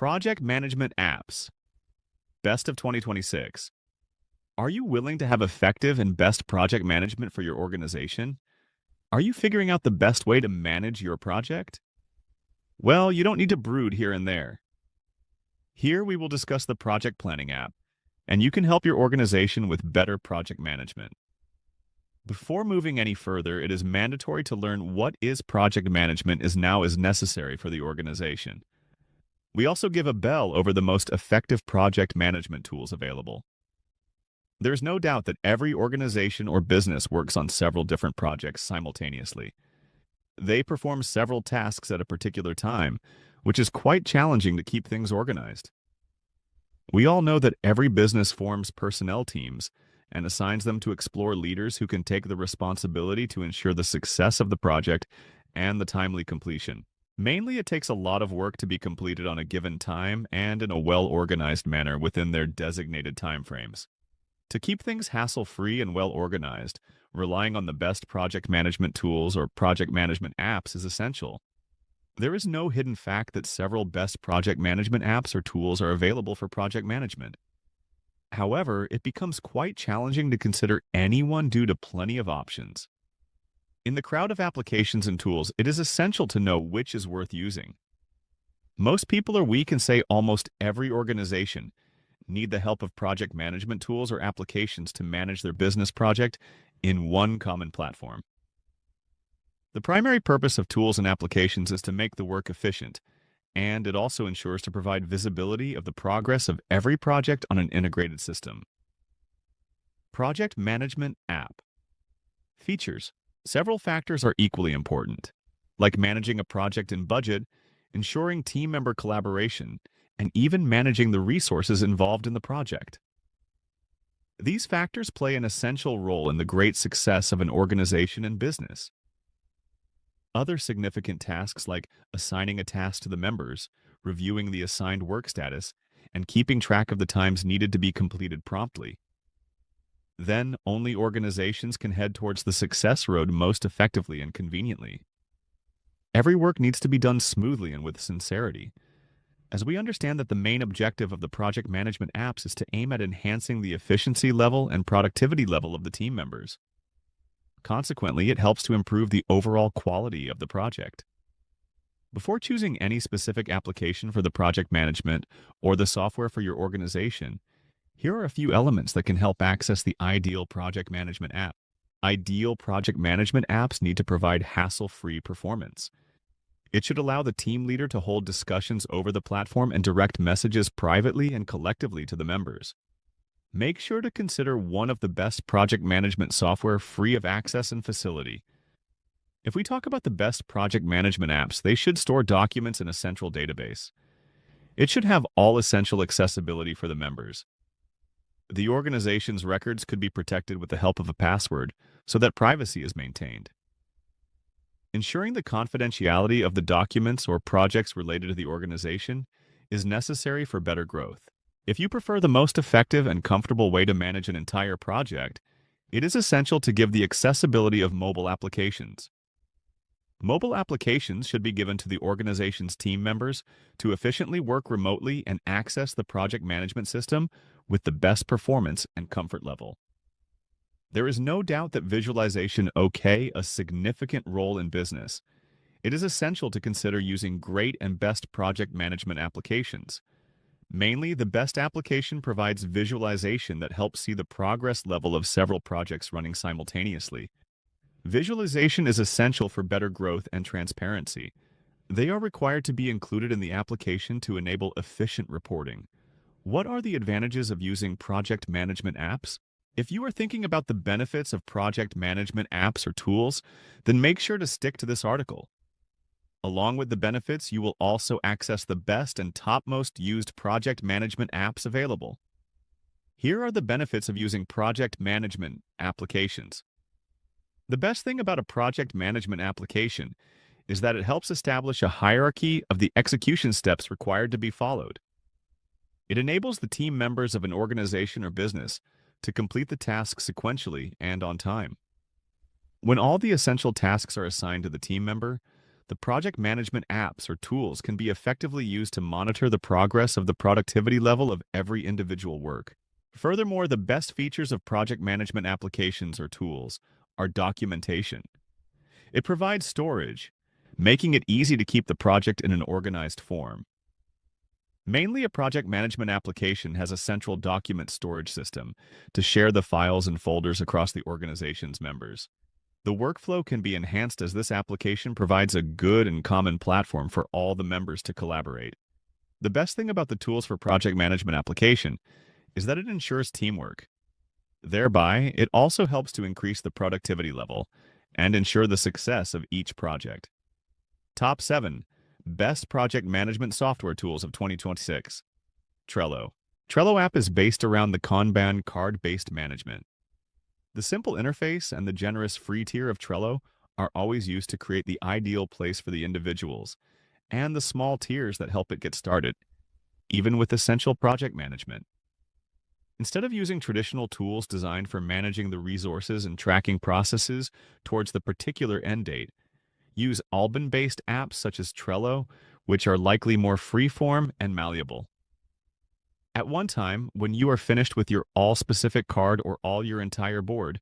Project Management Apps, Best of 2026. Are you willing to have effective and best project management for your organization? Are you figuring out the best way to manage your project? Well, you don't need to brood here and there. Here we will discuss the Project Planning app, and you can help your organization with better project management. Before moving any further, it is mandatory to learn what is project management is now is necessary for the organization. We also give a bell over the most effective project management tools available. There's no doubt that every organization or business works on several different projects simultaneously. They perform several tasks at a particular time, which is quite challenging to keep things organized. We all know that every business forms personnel teams and assigns them to explore leaders who can take the responsibility to ensure the success of the project and the timely completion. Mainly, it takes a lot of work to be completed on a given time and in a well-organized manner within their designated timeframes. To keep things hassle-free and well-organized, relying on the best project management tools or project management apps is essential. There is no hidden fact that several best project management apps or tools are available for project management. However, it becomes quite challenging to consider any one due to plenty of options. In the crowd of applications and tools, it is essential to know which is worth using. Most people, or we can say almost every organization, need the help of project management tools or applications to manage their business project in one common platform. The primary purpose of tools and applications is to make the work efficient, and it also ensures to provide visibility of the progress of every project on an integrated system. Project Management App. Features. Several factors are equally important, like managing a project in budget, ensuring team member collaboration, and even managing the resources involved in the project. These factors play an essential role in the great success of an organization and business. Other significant tasks like assigning a task to the members, reviewing the assigned work status, and keeping track of the times needed to be completed promptly. Then, only organizations can head towards the success road most effectively and conveniently. Every work needs to be done smoothly and with sincerity, as we understand that the main objective of the project management apps is to aim at enhancing the efficiency level and productivity level of the team members. Consequently, it helps to improve the overall quality of the project. Before choosing any specific application for the project management or the software for your organization, here are a few elements that can help access the ideal project management app. Ideal project management apps need to provide hassle-free performance. It should allow the team leader to hold discussions over the platform and direct messages privately and collectively to the members. Make sure to consider one of the best project management software free of access and facility. If we talk about the best project management apps, they should store documents in a central database. It should have all essential accessibility for the members. The organization's records could be protected with the help of a password so that privacy is maintained. Ensuring the confidentiality of the documents or projects related to the organization is necessary for better growth. If you prefer the most effective and comfortable way to manage an entire project, it is essential to give the accessibility of mobile applications. Mobile applications should be given to the organization's team members to efficiently work remotely and access the project management system with the best performance and comfort level. There is no doubt that visualization plays a significant role in business. It is essential to consider using great and best project management applications. Mainly, the best application provides visualization that helps see the progress level of several projects running simultaneously. Visualization is essential for better growth and transparency. They are required to be included in the application to enable efficient reporting. What are the advantages of using project management apps? If you are thinking about the benefits of project management apps or tools, then make sure to stick to this article. Along with the benefits, you will also access the best and topmost used project management apps available. Here are the benefits of using project management applications. The best thing about a project management application is that it helps establish a hierarchy of the execution steps required to be followed. It enables the team members of an organization or business to complete the tasks sequentially and on time. When all the essential tasks are assigned to the team member, The project management apps or tools can be effectively used to monitor the progress of the productivity level of every individual work. Furthermore, the best features of project management applications or tools are documentation. It provides storage, making it easy to keep the project in an organized form. Mainly, a project management application has a central document storage system to share the files and folders across the organization's members. The workflow can be enhanced as this application provides a good and common platform for all the members to collaborate. The best thing about the tools for project management application is that it ensures teamwork. Thereby, it also helps to increase the productivity level and ensure the success of each project. Top 7 Best Project Management Software Tools of 2026. Trello. Trello app is based around the Kanban card-based management. The simple interface and the generous free tier of Trello are always used to create the ideal place for the individuals and the small tiers that help it get started, even with essential project management. Instead of using traditional tools designed for managing the resources and tracking processes towards the particular end date, use Alban-based apps such as Trello, which are likely more free-form and malleable. At one time, when you are finished with your all-specific card or all your entire board,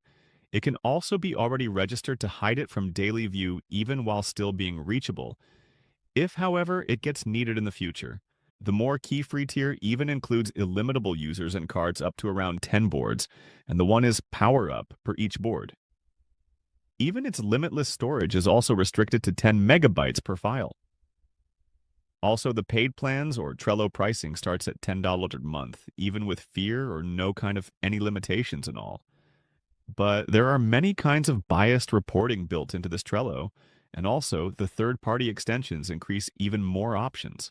it can also be already registered to hide it from daily view even while still being reachable, if, however, it gets needed in the future. The more key-free tier even includes illimitable users and cards up to around 10 boards, and the one is Power Up per each board. Even its limitless storage is also restricted to 10 megabytes per file. Also, the paid plans or Trello pricing starts at $10 a month, even with fear or no kind of any limitations and all. But there are many kinds of biased reporting built into this Trello, and also the third-party extensions increase even more options.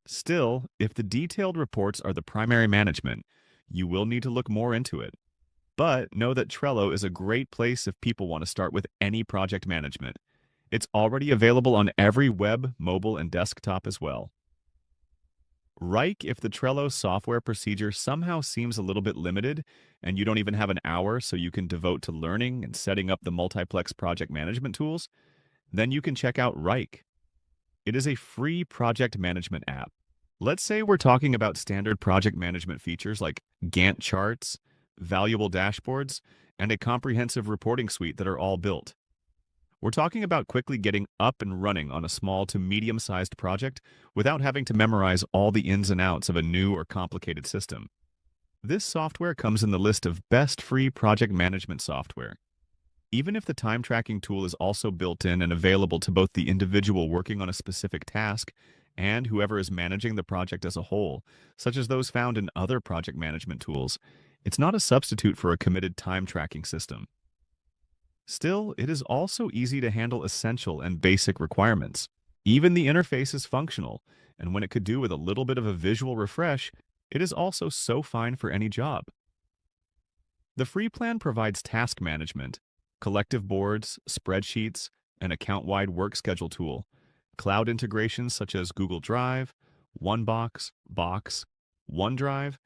Still, if the detailed reports are the primary management, you will need to look more into it. But know that Trello is a great place if people want to start with any project management. It's already available on every web, mobile, and desktop as well. Wrike, if the Trello software procedure somehow seems a little bit limited and you don't even have an hour so you can devote to learning and setting up the multiplex project management tools, then you can check out Wrike. It is a free project management app. Let's say we're talking about standard project management features like Gantt charts, valuable dashboards, and a comprehensive reporting suite that are all built. We're talking about quickly getting up and running on a small to medium-sized project without having to memorize all the ins and outs of a new or complicated system. This software comes in the list of best free project management software. Even if the time tracking tool is also built in and available to both the individual working on a specific task and whoever is managing the project as a whole, such as those found in other project management tools, it's not a substitute for a committed time tracking system. Still, it is also easy to handle essential and basic requirements. Even the interface is functional, and when it could do with a little bit of a visual refresh, it is also so fine for any job. The free plan provides task management, collective boards, spreadsheets, an account-wide work schedule tool, cloud integrations such as Google Drive, OneBox, Box, OneDrive,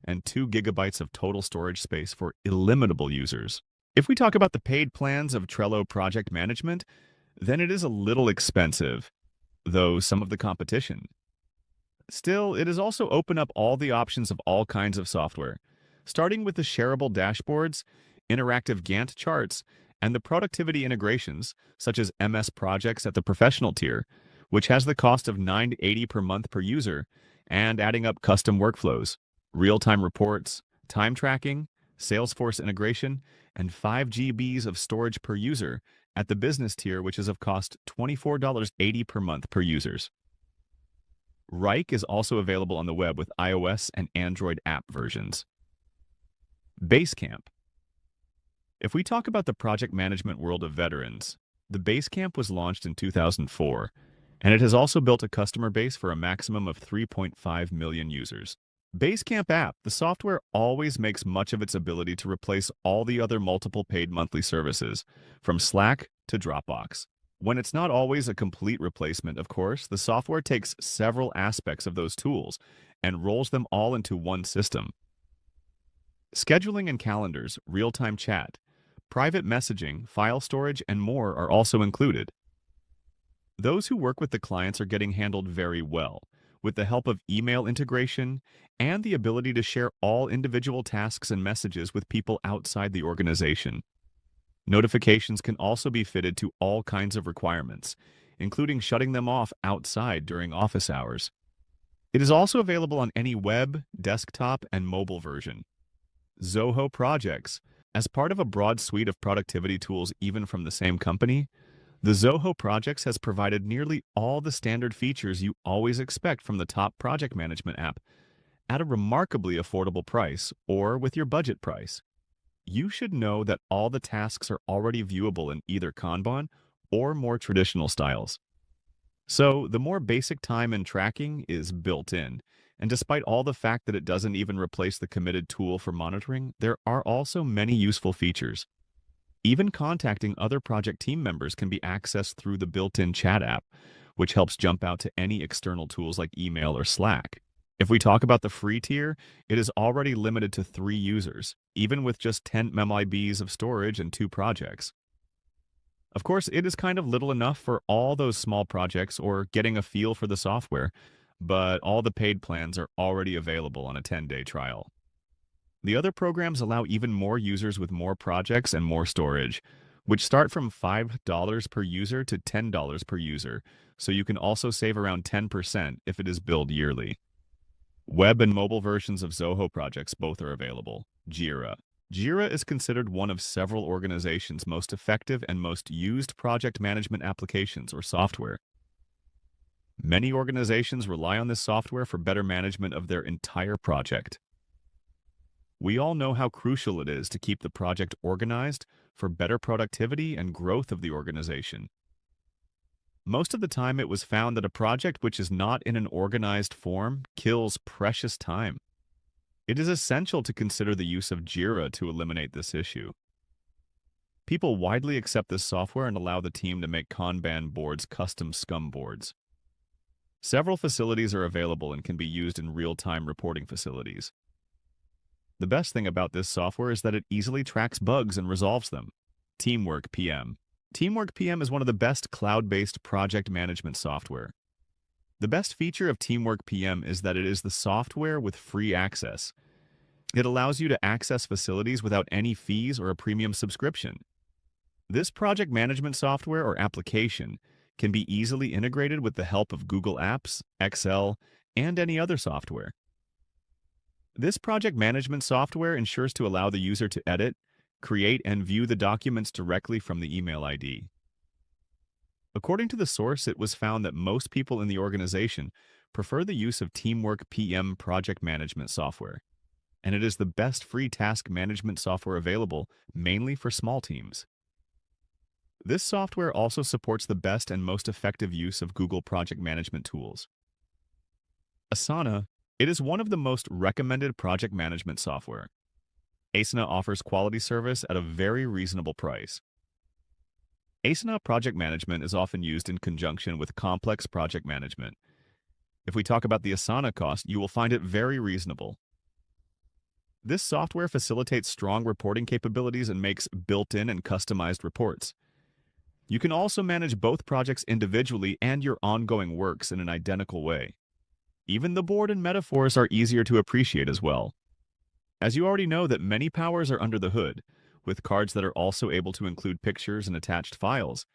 and 2 gigabytes of total storage space for illimitable users. If we talk about the paid plans of Trello Project Management, then it is a little expensive, though some of the competition. Still, it is also open up all the options of all kinds of software, starting with the shareable dashboards, interactive Gantt charts, and the productivity integrations, such as MS Projects at the professional tier, which has the cost of $9.80 per month per user, and adding up custom workflows, real-time reports, time tracking, Salesforce integration, and 5 GBs of storage per user at the business tier, which is of cost $24.80 per month per users. Wrike is also available on the web with iOS and Android app versions. Basecamp. If we talk about the project management world of veterans, the Basecamp was launched in 2004, and it has also built a customer base for a maximum of 3.5 million users. Basecamp app, the software always makes much of its ability to replace all the other multiple paid monthly services, from Slack to Dropbox. When it's not always a complete replacement, of course, the software takes several aspects of those tools and rolls them all into one system. Scheduling and calendars, real-time chat, private messaging, file storage, and more are also included. Those who work with the clients are getting handled very well, with the help of email integration and the ability to share all individual tasks and messages with people outside the organization. Notifications can also be fitted to all kinds of requirements, including shutting them off outside during office hours. It is also available on any web, desktop, and mobile version. Zoho Projects. As part of a broad suite of productivity tools even from the same company, the Zoho Projects has provided nearly all the standard features you always expect from the top project management app at a remarkably affordable price or with your budget price. You should know that all the tasks are already viewable in either Kanban or more traditional styles. So the more basic time and tracking is built in, and despite all the fact that it doesn't even replace the committed tool for monitoring, there are also many useful features. Even contacting other project team members can be accessed through the built-in chat app, which helps jump out to any external tools like email or Slack. If we talk about the free tier, it is already limited to 3 users, even with just 10 MB of storage and 2 projects. Of course, it is kind of little enough for all those small projects or getting a feel for the software, but all the paid plans are already available on a 10-day trial. The other programs allow even more users with more projects and more storage, which start from $5 per user to $10 per user, so you can also save around 10% if it is billed yearly. Web and mobile versions of Zoho projects both are available. Jira. Jira is considered one of several organizations' most effective and most used project management applications or software. Many organizations rely on this software for better management of their entire project. We all know how crucial it is to keep the project organized for better productivity and growth of the organization. Most of the time, it was found that a project which is not in an organized form kills precious time. It is essential to consider the use of Jira to eliminate this issue. People widely accept this software and allow the team to make Kanban boards custom Scrum boards. Several facilities are available and can be used in real-time reporting facilities. The best thing about this software is that it easily tracks bugs and resolves them. Teamwork PM. Teamwork PM is one of the best cloud-based project management software. The best feature of Teamwork PM is that it is the software with free access. It allows you to access facilities without any fees or a premium subscription. This project management software or application can be easily integrated with the help of Google Apps, Excel, and any other software. This project management software ensures to allow the user to edit, create, and view the documents directly from the email ID. According to the source, it was found that most people in the organization prefer the use of Teamwork PM project management software, and it is the best free task management software available, mainly for small teams. This software also supports the best and most effective use of Google project management tools. Asana. It is one of the most recommended project management software. Asana offers quality service at a very reasonable price. Asana project management is often used in conjunction with complex project management. If we talk about the Asana cost, you will find it very reasonable. This software facilitates strong reporting capabilities and makes built-in and customized reports. You can also manage both projects individually and your ongoing works in an identical way. Even the board and metaphors are easier to appreciate as well. As you already know that many powers are under the hood, with cards that are also able to include pictures and attached files,